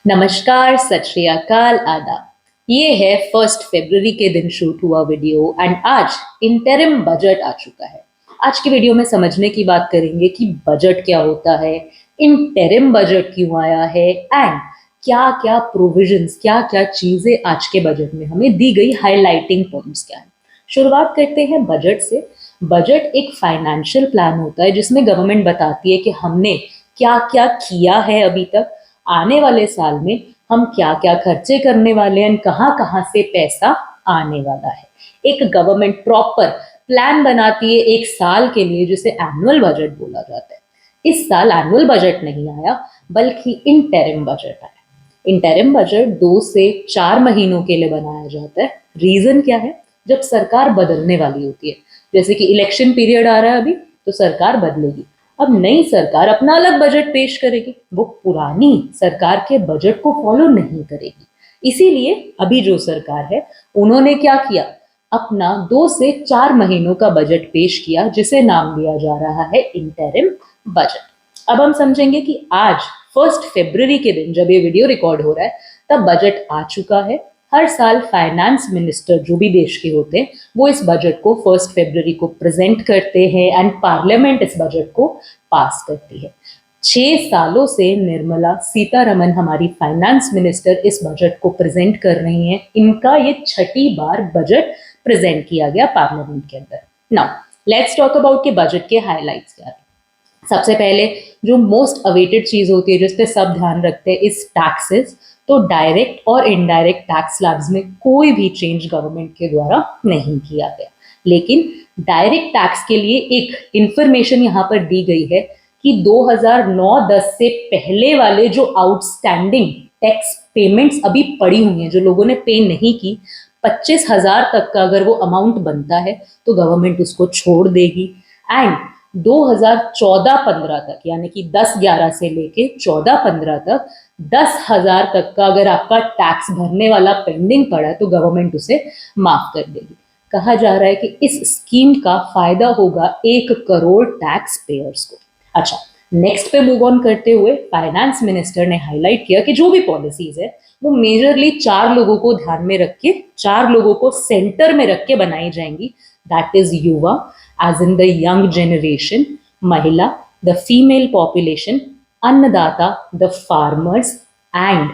नमस्कार, सत श्री अकाल, आदाब। ये है 1 फरवरी के दिन शूट हुआ वीडियो एंड आज इंटरिम बजट आ चुका है। आज की वीडियो में समझने की बात करेंगे कि बजट क्या होता है, इंटरिम बजट क्यों आया है एंड क्या क्या प्रोविजंस, क्या क्या चीजें आज के बजट में हमें दी गई, हाईलाइटिंग पॉइंट्स क्या है। शुरुआत करते हैं बजट से। बजट एक फाइनेंशियल प्लान होता है जिसमें गवर्नमेंट बताती है कि हमने क्या क्या किया है अभी तक, आने वाले साल में हम क्या क्या खर्चे करने वाले हैं, कहाँ कहाँ से पैसा आने वाला है। एक गवर्नमेंट प्रॉपर प्लान बनाती है एक साल के लिए, जिसे एनुअल बजट बोला जाता है। इस साल एनुअल बजट नहीं आया बल्कि इंटरिम बजट आया। इंटरिम बजट 2 से 4 महीनों के लिए बनाया जाता है। रीजन क्या है? जब सरकार बदलने वाली होती है, जैसे कि इलेक्शन पीरियड आ रहा है अभी, तो सरकार बदलेगी। अब नई सरकार अपना अलग बजट पेश करेगी, वो पुरानी सरकार के बजट को फॉलो नहीं करेगी। इसीलिए अभी जो सरकार है उन्होंने क्या किया, अपना 2 से 4 महीनों का बजट पेश किया, जिसे नाम दिया जा रहा है इंटरिम बजट। अब हम समझेंगे कि आज 1 फरवरी के दिन जब ये वीडियो रिकॉर्ड हो रहा है तब बजट आ चुका है। हर साल फाइनेंस मिनिस्टर जो भी देश के होते हैं वो इस बजट को 1 फरवरी को प्रेजेंट करते हैं एंड पार्लियामेंट इस बजट को पास करती है। 6 सालों से निर्मला सीतारमन हमारी फाइनेंस मिनिस्टर इस बजट को प्रेजेंट कर रही हैं। इनका ये 6ठी बार बजट प्रेजेंट किया गया पार्लियामेंट के अंदर। नाउ लेट्स टॉक अबाउट के बजट के हाईलाइट्स क्या है। सबसे पहले जो मोस्ट अवेटेड चीज होती है जिस पे सब ध्यान रखते हैं इस टैक्सेस। तो डायरेक्ट और इनडायरेक्ट टैक्स स्लैब्स में कोई भी चेंज गवर्नमेंट के द्वारा नहीं किया गया, लेकिन डायरेक्ट टैक्स के लिए एक इंफॉर्मेशन यहाँ पर दी गई है कि 2009-10 से पहले वाले जो आउटस्टैंडिंग टैक्स पेमेंट्स अभी पड़ी हुई हैं, जो लोगों ने पे नहीं की, 25,000 तक का अगर वो अमाउंट बनता है तो गवर्नमेंट उसको छोड़ देगी। एंड 2014-15 तक, यानी कि 10-11 से लेके 14-15 तक 10,000 तक का अगर आपका टैक्स भरने वाला पेंडिंग पड़ा है तो गवर्नमेंट उसे माफ कर देगी। कहा जा रहा है कि इस स्कीम का फायदा होगा 1 करोड़ टैक्स पेयर्स को। अच्छा, नेक्स्ट पे मूव ऑन करते हुए फाइनेंस मिनिस्टर ने हाईलाइट किया कि जो भी पॉलिसीज है वो मेजरली 4 लोगों को ध्यान में रख के, 4 लोगों को सेंटर में रख के बनाई जाएंगी। दैट इज युवा, as in the young generation, Mahila, the female population, Annadata, the farmers, and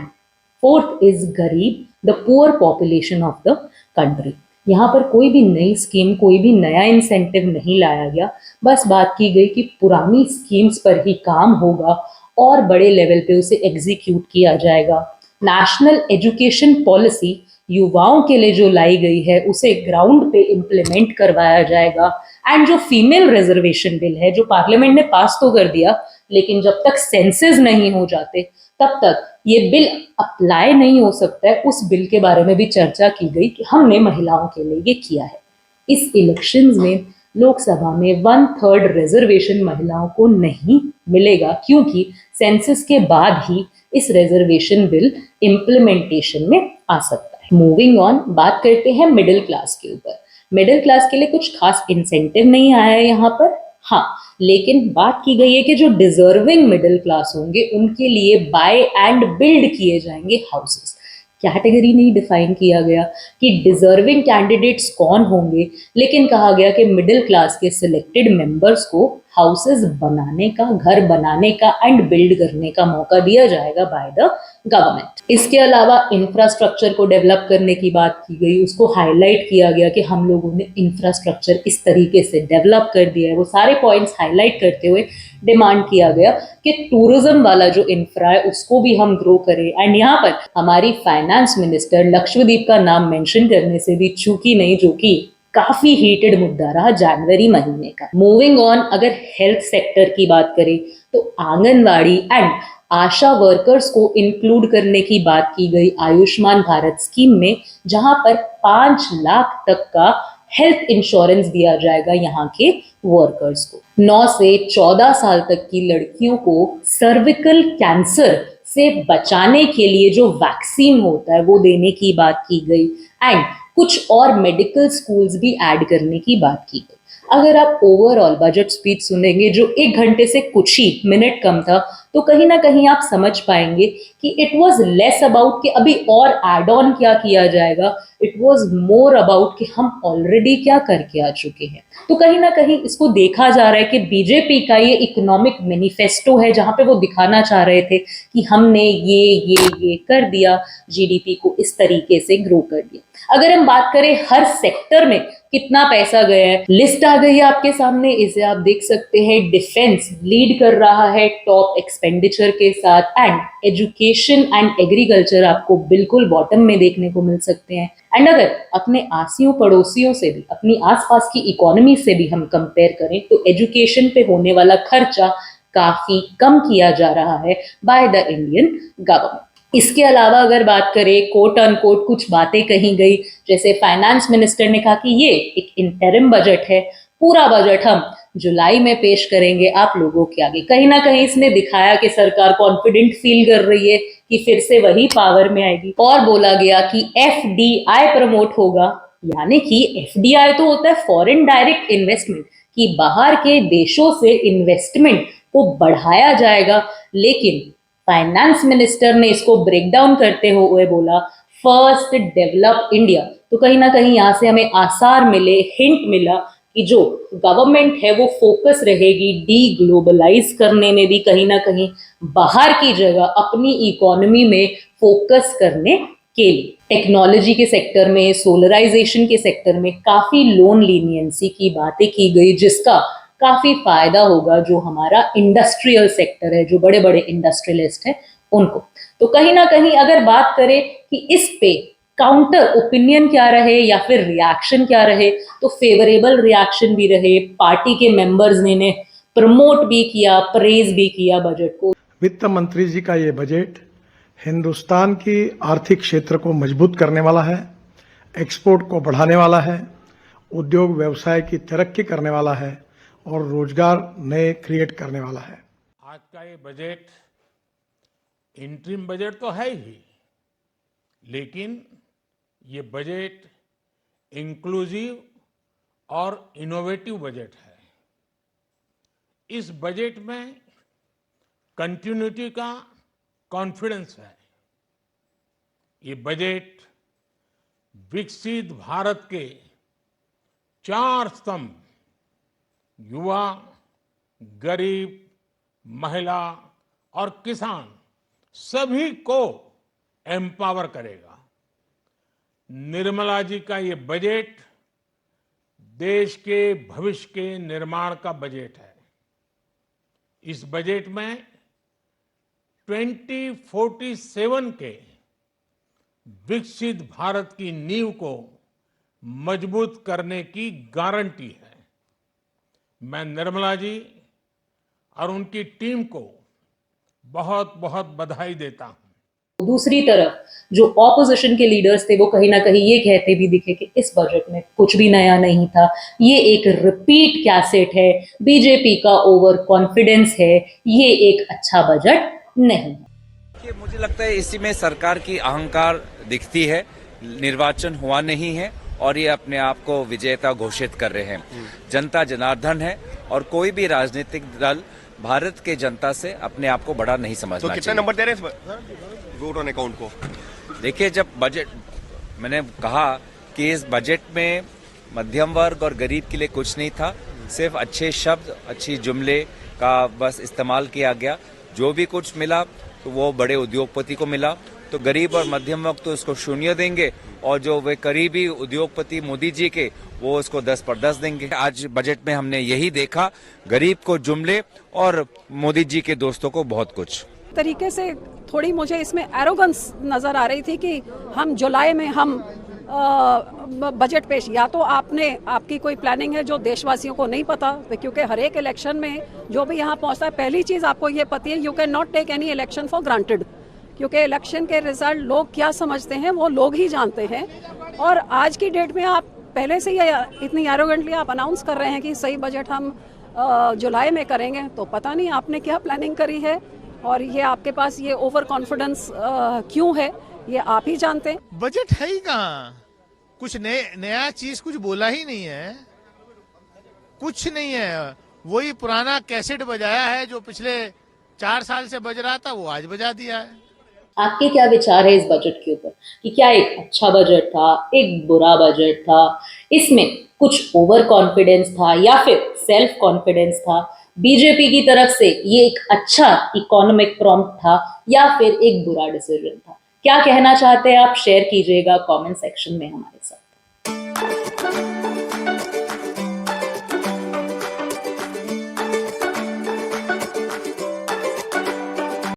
fourth is Garib, the poor population of the country. यहाँ पर कोई भी नई स्कीम, कोई भी नया इंसेंटिव नहीं लाया गया, बस बात की गई कि पुरानी स्कीम्स पर ही काम होगा और बड़े लेवल पे उसे एग्जीक्यूट किया जाएगा। नेशनल एजुकेशन पॉलिसी युवाओं के लिए जो लाई गई है उसे ग्राउंड पे इम्प्लीमेंट करवाया जाएगा। एंड जो फीमेल रिजर्वेशन बिल है, जो पार्लियामेंट ने पास तो कर दिया, लेकिन जब तक सेंसेस नहीं हो जाते तब तक ये बिल अप्लाई नहीं हो सकता है। उस बिल के बारे में भी चर्चा की गई कि हमने महिलाओं के लिए ये किया है। इस इलेक्शंस में लोकसभा में 1/3 रिजर्वेशन महिलाओं को नहीं मिलेगा, क्योंकि सेंसस के बाद ही इस रिजर्वेशन बिल इम्प्लीमेंटेशन में आ सकता है। मूविंग ऑन, बात करते हैं मिडिल क्लास के ऊपर। मिडिल क्लास के लिए कुछ खास इंसेंटिव नहीं आया है यहाँ पर, हाँ, लेकिन बात की गई है कि जो डिजर्विंग मिडिल क्लास होंगे उनके लिए बाय एंड बिल्ड किए जाएंगे हाउसेस। कैटेगरी नहीं डिफाइन किया गया कि डिजर्विंग कैंडिडेट्स कौन होंगे, लेकिन कहा गया कि मिडिल क्लास के सिलेक्टेड मेंबर्स को हाउसेस बनाने का, घर बनाने का एंड बिल्ड करने का मौका दिया जाएगा बाय द गवर्नमेंट। इसके अलावा इंफ्रास्ट्रक्चर को डेवलप करने की बात की गई, उसको हाईलाइट किया गया कि हम लोगों ने इंफ्रास्ट्रक्चर इस तरीके से डेवलप कर दिया है। वो सारे पॉइंट्स हाईलाइट करते हुए डिमांड किया गया कि टूरिज्म वाला जो इंफ्रा है उसको भी हम ग्रो करें। एंड यहाँ पर हमारी फाइनेंस मिनिस्टर लक्षद्वीप का नाम मेंशन करने से भी चूकी नहीं, जो कि काफी हीटेड मुद्दा रहा जनवरी महीने का। मूविंग ऑन, अगर हेल्थ सेक्टर की बात करें तो आंगनवाड़ी एंड आशा वर्कर्स को इंक्लूड करने की बात की गई आयुष्मान भारत स्कीम में, जहां पर 5 लाख तक का हेल्थ इंश्योरेंस दिया जाएगा यहाँ के वर्कर्स को। 9 से 14 साल तक की लड़कियों को सर्विकल कैंसर से बचाने के लिए जो वैक्सीन होता है वो देने की बात की गई। एंड कुछ और मेडिकल स्कूल्स भी ऐड करने की बात की गई। अगर आप ओवरऑल बजट स्पीच सुनेंगे जो 1 घंटे से कुछ ही मिनट कम था, तो कहीं ना कहीं आप समझ पाएंगे कि इट वॉज लेस अबाउट कि अभी और एड ऑन क्या किया जाएगा, इट वॉज मोर अबाउट कि हम ऑलरेडी क्या करके आ चुके हैं। तो कहीं ना कहीं इसको देखा जा रहा है कि बीजेपी का ये इकोनॉमिक मैनिफेस्टो है जहां पे वो दिखाना चाह रहे थे कि हमने ये कर दिया, जीडीपी को इस तरीके से ग्रो कर दिया। अगर हम बात करें हर सेक्टर में कितना पैसा गया है, लिस्ट आ गई है आपके सामने, इसे आप देख सकते हैं। डिफेंस लीड कर रहा है टॉप एक्सपेंडिचर के साथ, एंड एजुकेशन एंड एग्रीकल्चर आपको बिल्कुल बॉटम में देखने को मिल सकते हैं। एंड अगर अपने आसियों पड़ोसियों से भी, अपनी आसपास की इकोनॉमी से भी हम कंपेयर करें तो एजुकेशन पे होने वाला खर्चा काफी कम किया जा रहा है बाय द इंडियन गवर्नमेंट। इसके अलावा अगर बात करें, कोट अनकोट कुछ बातें कही गई, जैसे फाइनेंस मिनिस्टर ने कहा कि ये एक इंटरिम बजट है, पूरा बजट हम जुलाई में पेश करेंगे आप लोगों के आगे। कहीं ना कहीं इसने दिखाया कि सरकार कॉन्फिडेंट फील कर रही है कि फिर से वही पावर में आएगी। और बोला गया कि एफडीआई प्रमोट होगा, यानी कि एफडीआई तो होता है फॉरेन डायरेक्ट इन्वेस्टमेंट, कि बाहर के देशों से इन्वेस्टमेंट को बढ़ाया जाएगा। लेकिन फाइनेंस मिनिस्टर ने इसको ब्रेक डाउन करते हुए बोला फर्स्ट डेवलप इंडिया। तो कहीं ना कहीं यहाँ से हमें आसार मिले, हिंट मिला कि जो गवर्नमेंट है वो फोकस रहेगी डी ग्लोबलाइज करने में भी, कहीं ना कहीं बाहर की जगह अपनी इकोनॉमी में फोकस करने के लिए। टेक्नोलॉजी के सेक्टर में, सोलराइजेशन के सेक्टर में काफी लोन लीनियंसी की बातें की गई, जिसका काफी फायदा होगा जो हमारा इंडस्ट्रियल सेक्टर है, जो बड़े बड़े इंडस्ट्रियलिस्ट हैं उनको। तो कहीं ना कहीं अगर बात करें कि इस पे काउंटर ओपिनियन क्या रहे या फिर रिएक्शन क्या रहे, तो फेवरेबल रिएक्शन भी रहे। पार्टी के मेंबर्स ने प्रमोट भी किया, प्रेज भी किया बजट को। वित्त मंत्री जी का ये बजट हिंदुस्तान की आर्थिक क्षेत्र को मजबूत करने वाला है, एक्सपोर्ट को बढ़ाने वाला है, उद्योग व्यवसाय की तरक्की करने वाला है और रोजगार नए क्रिएट करने वाला है। आज का ये बजट इंटरिम बजट तो है ही, लेकिन ये बजट इंक्लूसिव और इनोवेटिव बजट है। इस बजट में कंटिन्यूटी का कॉन्फिडेंस है। ये बजट विकसित भारत के 4 स्तंभ, युवा, गरीब, महिला और किसान, सभी को एम्पावर करेगा। निर्मला जी का ये बजट देश के भविष्य के निर्माण का बजट है। इस बजट में 2047 के विकसित भारत की नींव को मजबूत करने की गारंटी है। मैं निर्मला जी और उनकी टीम को बहुत बहुत बधाई देता हूं। दूसरी तरफ जो ऑपोजिशन के लीडर्स थे वो कहीं ना कहीं ये कहते भी दिखे कि इस बजट में कुछ भी नया नहीं था, ये एक रिपीट कैसेट है, बीजेपी का ओवर कॉन्फिडेंस है, ये एक अच्छा बजट नहीं। मुझे लगता है इसी में सरकार की अहंकार दिखती है। निर्वाचन हुआ नहीं है और ये अपने आप को विजेता घोषित कर रहे हैं। जनता जनार्दन है और कोई भी राजनीतिक दल भारत के जनता से अपने आप को बड़ा नहीं समझना चाहिए। तो कितना नंबर दे रहे हैं वोट ऑन अकाउंट को? देखिए, जब बजट, मैंने कहा कि इस बजट में मध्यम वर्ग और गरीब के लिए कुछ नहीं था, सिर्फ अच्छे शब्द, अच्छी जुमले का बस इस्तेमाल किया गया। जो भी कुछ मिला तो वो बड़े उद्योगपति को मिला, तो गरीब और मध्यम वर्ग तो इसको 0 देंगे और जो वे करीबी उद्योगपति मोदी जी के, वो इसको 10 पर 10 देंगे। आज बजट में हमने यही देखा, गरीब को जुमले और मोदी जी के दोस्तों को बहुत कुछ। तरीके से थोड़ी मुझे इसमें एरोगेंस नजर आ रही थी कि हम जुलाई में हम बजट पेश, या तो आपकी कोई प्लानिंग है जो देशवासियों को नहीं पता, क्योंकि हर एक इलेक्शन में जो भी यहाँ पहुँचता है, पहली चीज़ आपको ये पता है, you can not take any election for granted, क्योंकि इलेक्शन के रिजल्ट लोग क्या समझते हैं वो लोग ही जानते हैं। और आज की डेट में आप पहले से ही इतनी एरोगेंटली आप अनाउंस कर रहे हैं कि सही बजट हम जुलाई में करेंगे, तो पता नहीं आपने क्या प्लानिंग करी है और ये आपके पास ये ओवर कॉन्फिडेंस क्यों है, ये आप ही जानते हैं। बजट है ही कहाँ, कुछ नया चीज कुछ बोला ही नहीं है, कुछ नहीं है, वही पुराना कैसेट बजाया है जो पिछले 4 साल से बज रहा था वो आज बजा दिया है। आपके क्या विचार है इस बजट के ऊपर कि क्या एक अच्छा बजट था, एक बुरा बजट था, इसमें कुछ ओवर कॉन्फिडेंस था या फिर सेल्फ कॉन्फिडेंस था, बीजेपी की तरफ से ये एक अच्छा इकोनॉमिक प्रॉम्प्ट था या फिर एक बुरा डिसीजन था? क्या कहना चाहते हैं आप, शेयर कीजिएगा कमेंट सेक्शन में हमारे साथ।